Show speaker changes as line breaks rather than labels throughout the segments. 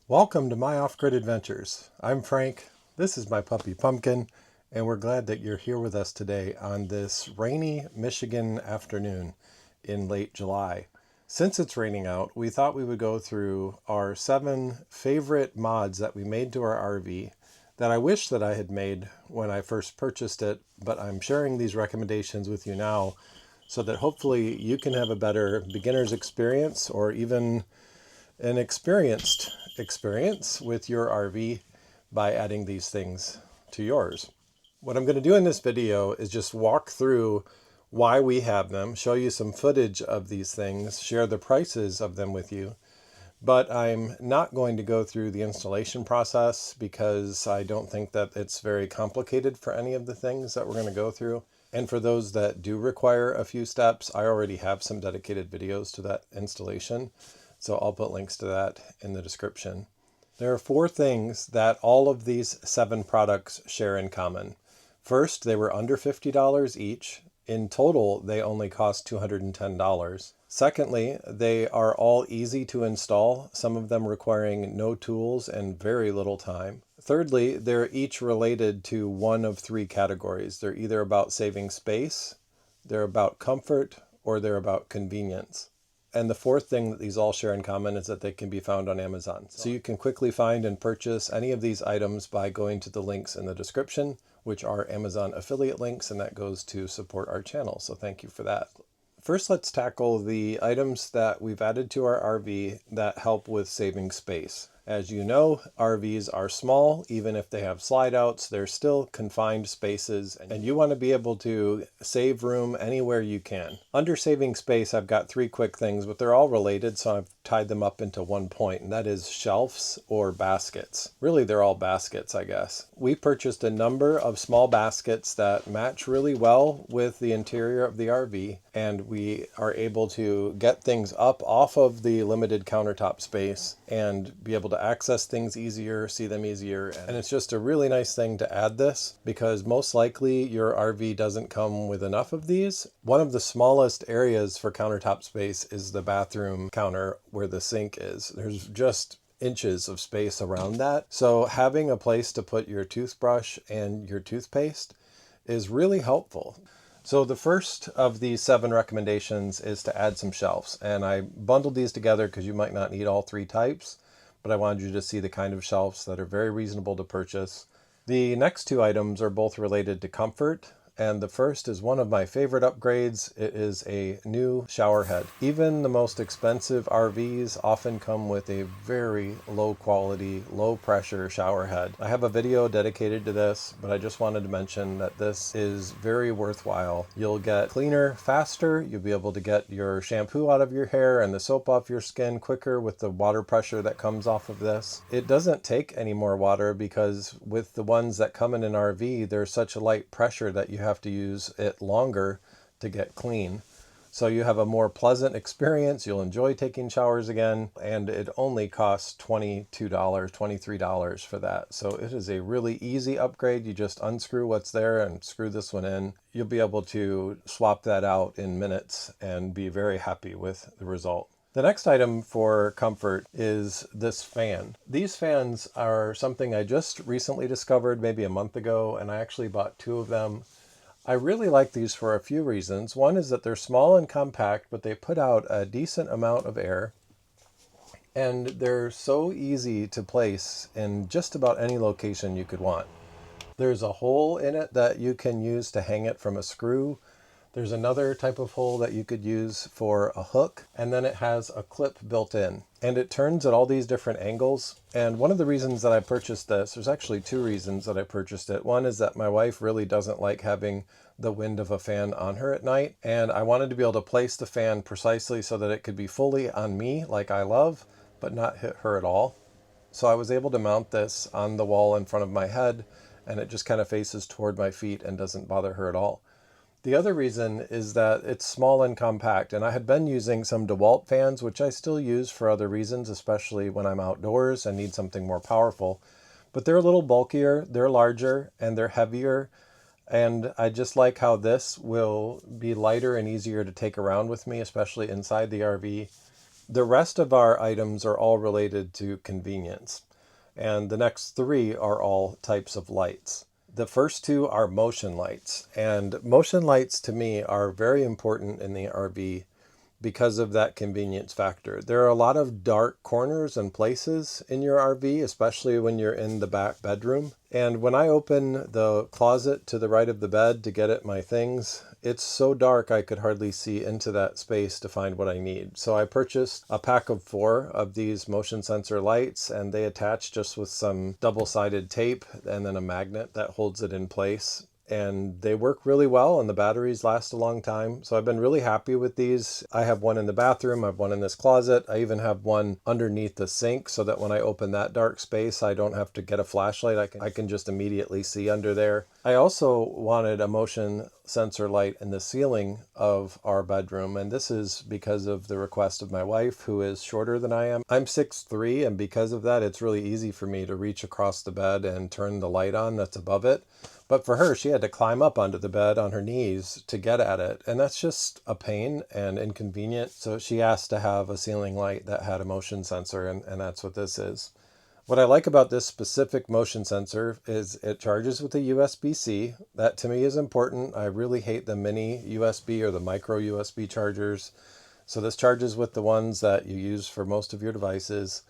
Welcome to my off-grid adventures. I'm Frank, this is my puppy Pumpkin, and we're glad that you're here with us today on this rainy Michigan afternoon in late July. Since it's raining out, we thought we would go through our 7 favorite mods that we made to our RV that I wish that I had made when I first purchased it, but I'm sharing these recommendations with you now so that hopefully you can have a better beginner's experience or even an experienced experience with your RV by adding these things to yours. What I'm going to do in this video is just walk through why we have them, show you some footage of these things, share the prices of them with you, but I'm not going to go through the installation process because I don't think that it's very complicated for any of the things that we're going to go through. And for those that do require a few steps, I already have some dedicated videos to that installation. So I'll put links to that in the description. There are 4 things that all of these 7 products share in common. First, they were under $50 each. In total, they only cost $210. Secondly, they are all easy to install, some of them requiring no tools and very little time. Thirdly, they're each related to one of 3 categories. They're either about saving space, they're about comfort, or they're about convenience. And the 4th thing that these all share in common is that they can be found on Amazon. So you can quickly find and purchase any of these items by going to the links in the description, which are Amazon affiliate links, and that goes to support our channel. So thank you for that. First, let's tackle the items that we've added to our RV that help with saving space. As you know, RVs are small. Even if they have slide outs, they're still confined spaces, and you want to be able to save room anywhere you can. Under saving space, I've got 3 quick things, but they're all related, so I've tied them up into one point, and that is shelves or baskets. Really, they're all baskets, I guess. We purchased a number of small baskets that match really well with the interior of the RV, and we are able to get things up off of the limited countertop space and be able to access things easier, see them easier. And it's just a really nice thing to add this because most likely your RV doesn't come with enough of these. One of the smallest areas for countertop space is the bathroom counter where the sink is. There's just inches of space around that. So having a place to put your toothbrush and your toothpaste is really helpful. So the first of these 7 recommendations is to add some shelves. And I bundled these together because you might not need all 3 types, but I wanted you to see the kind of shelves that are very reasonable to purchase. The next 2 items are both related to comfort. And the first is one of my favorite upgrades. It is a new shower head. Even the most expensive RVs often come with a very low quality, low pressure shower head. I have a video dedicated to this, but I just wanted to mention that this is very worthwhile. You'll get cleaner faster. You'll be able to get your shampoo out of your hair and the soap off your skin quicker with the water pressure that comes off of this. It doesn't take any more water because with the ones that come in an RV, there's such a light pressure that you have to use it longer to get clean. So you have a more pleasant experience. You'll enjoy taking showers again, and it only costs $22, $23 for that. So it is a really easy upgrade. You just unscrew what's there and screw this one in. You'll be able to swap that out in minutes and be very happy with the result. The next item for comfort is this fan. These fans are something I just recently discovered maybe a month ago, and I actually bought 2 of them. I really like these for a few reasons. One is that they're small and compact, but they put out a decent amount of air, and they're so easy to place in just about any location you could want. There's a hole in it that you can use to hang it from a screw. There's another type of hole that you could use for a hook, and then it has a clip built in. And it turns at all these different angles. And one of the reasons that I purchased this, there's actually 2 reasons that I purchased it. One is that my wife really doesn't like having the wind of a fan on her at night, and I wanted to be able to place the fan precisely so that it could be fully on me like I love, but not hit her at all. So I was able to mount this on the wall in front of my head, and it just kind of faces toward my feet and doesn't bother her at all. The other reason is that it's small and compact, and I had been using some DeWalt fans, which I still use for other reasons, especially when I'm outdoors and need something more powerful. But they're a little bulkier, they're larger, and they're heavier, and I just like how this will be lighter and easier to take around with me, especially inside the RV. The rest of our items are all related to convenience, and the next three are all types of lights. The first two are motion lights, and motion lights to me are very important in the RV because of that convenience factor. There are a lot of dark corners and places in your RV, especially when you're in the back bedroom. And when I open the closet to the right of the bed to get at my things, it's so dark I could hardly see into that space to find what I need. So I purchased a pack of 4 of these motion sensor lights, and they attach just with some double-sided tape and then a magnet that holds it in place. And they work really well, and the batteries last a long time. So I've been really happy with these. I have one in the bathroom, I have one in this closet. I even have one underneath the sink so that when I open that dark space, I don't have to get a flashlight. I can just immediately see under there. I also wanted a motion sensor light in the ceiling of our bedroom, and this is because of the request of my wife, who is shorter than I am. I'm 6'3", and because of that, it's really easy for me to reach across the bed and turn the light on that's above it. But for her, she had to climb up onto the bed on her knees to get at it. And that's just a pain and inconvenient. So she asked to have a ceiling light that had a motion sensor, and that's what this is. What I like about this specific motion sensor is it charges with a USB-C. That to me is important. I really hate the mini USB or the micro USB chargers. So this charges with the ones that you use for most of your devices.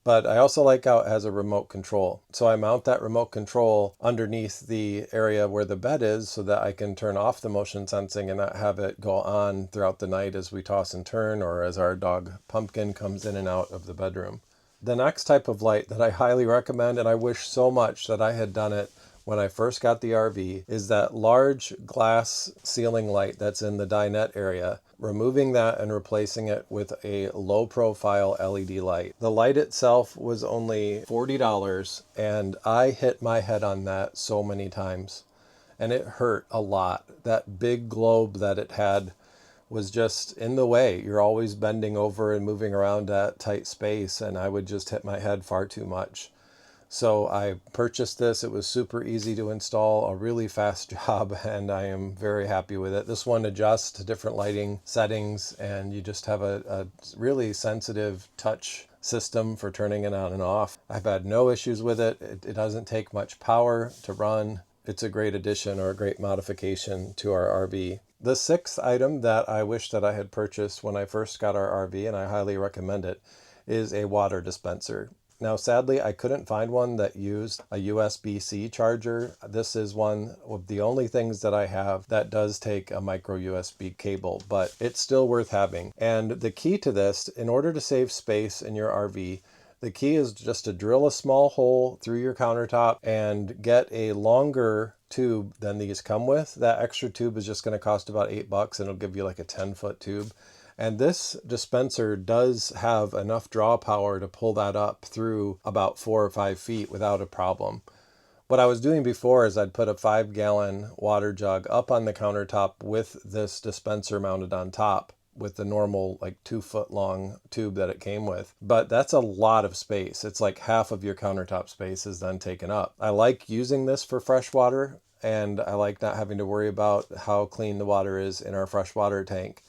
But I also like how it has a remote control. So I mount that remote control underneath the area where the bed is so that I can turn off the motion sensing and not have it go on throughout the night as we toss and turn or as our dog Pumpkin comes in and out of the bedroom. The next type of light that I highly recommend, and I wish so much that I had done it when I first got the RV, is that large glass ceiling light that's in the dinette area. Removing that and replacing it with a low profile LED light. The light itself was only $40, and I hit my head on that so many times, and it hurt a lot. That big globe that it had was just in the way. You're always bending over and moving around that tight space, and I would just hit my head far too much. So I purchased this. It was super easy to install, a really fast job, and I am very happy with it. This one adjusts to different lighting settings, and you just have a really sensitive touch system for turning it on and off. I've had no issues with it. It doesn't take much power to run. It's a great addition or a great modification to our RV. The sixth item that I wish that I had purchased when I first got our RV, and I highly recommend it, is a water dispenser. Now, sadly, I couldn't find one that used a USB-C charger. This is one of the only things that I have that does take a micro USB cable, but it's still worth having. And the key to this, in order to save space in your RV, the key is just to drill a small hole through your countertop and get a longer tube than these come with. That extra tube is just going to cost about $8, and it'll give you like a 10-foot tube. And this dispenser does have enough draw power to pull that up through about 4 or 5 feet without a problem. What I was doing before is I'd put a 5-gallon water jug up on the countertop with this dispenser mounted on top with the normal like 2-foot long tube that it came with. But that's a lot of space. It's like half of your countertop space is then taken up. I like using this for fresh water, and I like not having to worry about how clean the water is in our freshwater tank.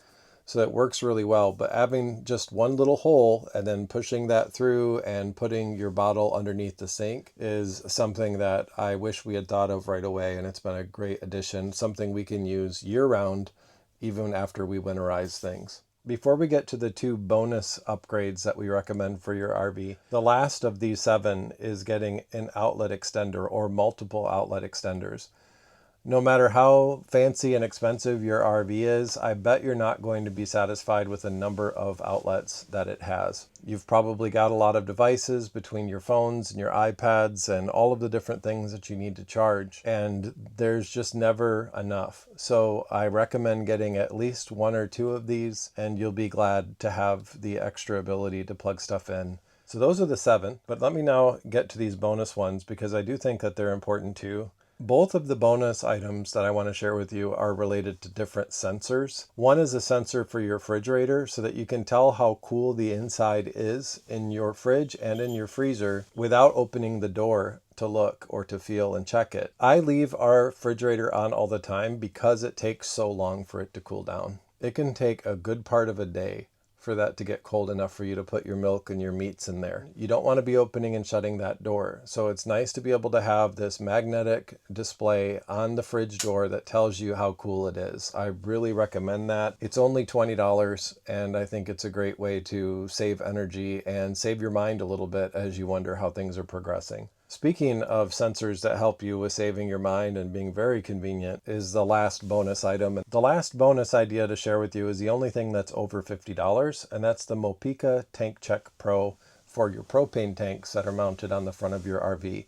So it works really well, but having just one little hole and then pushing that through and putting your bottle underneath the sink is something that I wish we had thought of right away, and it's been a great addition, something we can use year-round even after we winterize things. Before we get to the 2 bonus upgrades that we recommend for your RV, the last of these 7 is getting an outlet extender or multiple outlet extenders. No matter how fancy and expensive your RV is, I bet you're not going to be satisfied with the number of outlets that it has. You've probably got a lot of devices between your phones and your iPads and all of the different things that you need to charge, and there's just never enough. So I recommend getting at least 1 or 2 of these, and you'll be glad to have the extra ability to plug stuff in. So those are the 7, but let me now get to these bonus ones because I do think that they're important too. Both of the bonus items that I want to share with you are related to different sensors. One is a sensor for your refrigerator so that you can tell how cool the inside is in your fridge and in your freezer without opening the door to look or to feel and check it. I leave our refrigerator on all the time because it takes so long for it to cool down. It can take a good part of a day for that to get cold enough for you to put your milk and your meats in there. You don't want to be opening and shutting that door. So it's nice to be able to have this magnetic display on the fridge door that tells you how cool it is. I really recommend that. It's only $20, and I think it's a great way to save energy and save your mind a little bit as you wonder how things are progressing. Speaking of sensors that help you with saving your mind and being very convenient is the last bonus item. The last bonus idea to share with you is the only thing that's over $50, and that's the Mopica Tank Check Pro for your propane tanks that are mounted on the front of your RV.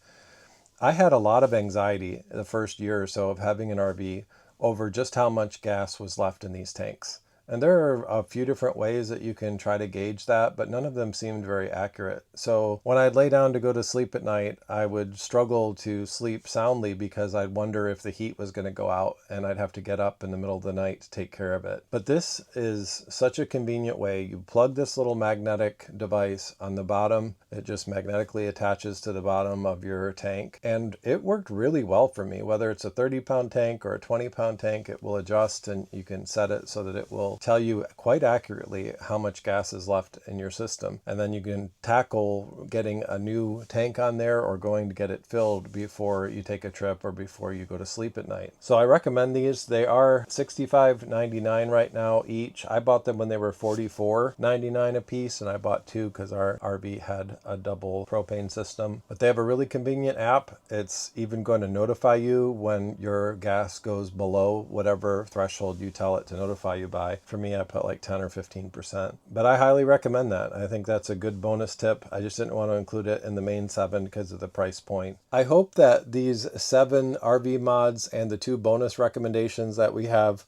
I had a lot of anxiety the first year or so of having an RV over just how much gas was left in these tanks. And there are a few different ways that you can try to gauge that, but none of them seemed very accurate. So when I'd lay down to go to sleep at night, I would struggle to sleep soundly because I'd wonder if the heat was going to go out and I'd have to get up in the middle of the night to take care of it. But this is such a convenient way. You plug this little magnetic device on the bottom. It just magnetically attaches to the bottom of your tank. And it worked really well for me. Whether it's a 30-pound tank or a 20-pound tank, it will adjust and you can set it so that it will tell you quite accurately how much gas is left in your system. And then you can tackle getting a new tank on there or going to get it filled before you take a trip or before you go to sleep at night. So I recommend these. They are $65.99 right now each. I bought them when they were $44.99 a piece, and I bought two because our RV had a double propane system. But they have a really convenient app. It's even going to notify you when your gas goes below whatever threshold you tell it to notify you by. For me, I put like 10 or 15%. But I highly recommend that. I think that's a good bonus tip. I just didn't want to include it in the main 7 because of the price point. I hope that these 7 RV mods and the 2 bonus recommendations that we have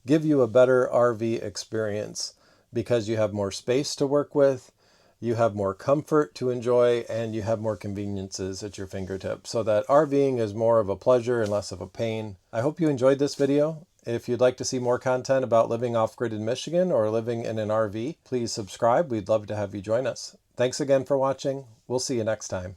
give you a better RV experience because you have more space to work with, you have more comfort to enjoy, and you have more conveniences at your fingertips so that RVing is more of a pleasure and less of a pain. I hope you enjoyed this video. If you'd like to see more content about living off-grid in Michigan or living in an RV, please subscribe. We'd love to have you join us. Thanks again for watching. We'll see you next time.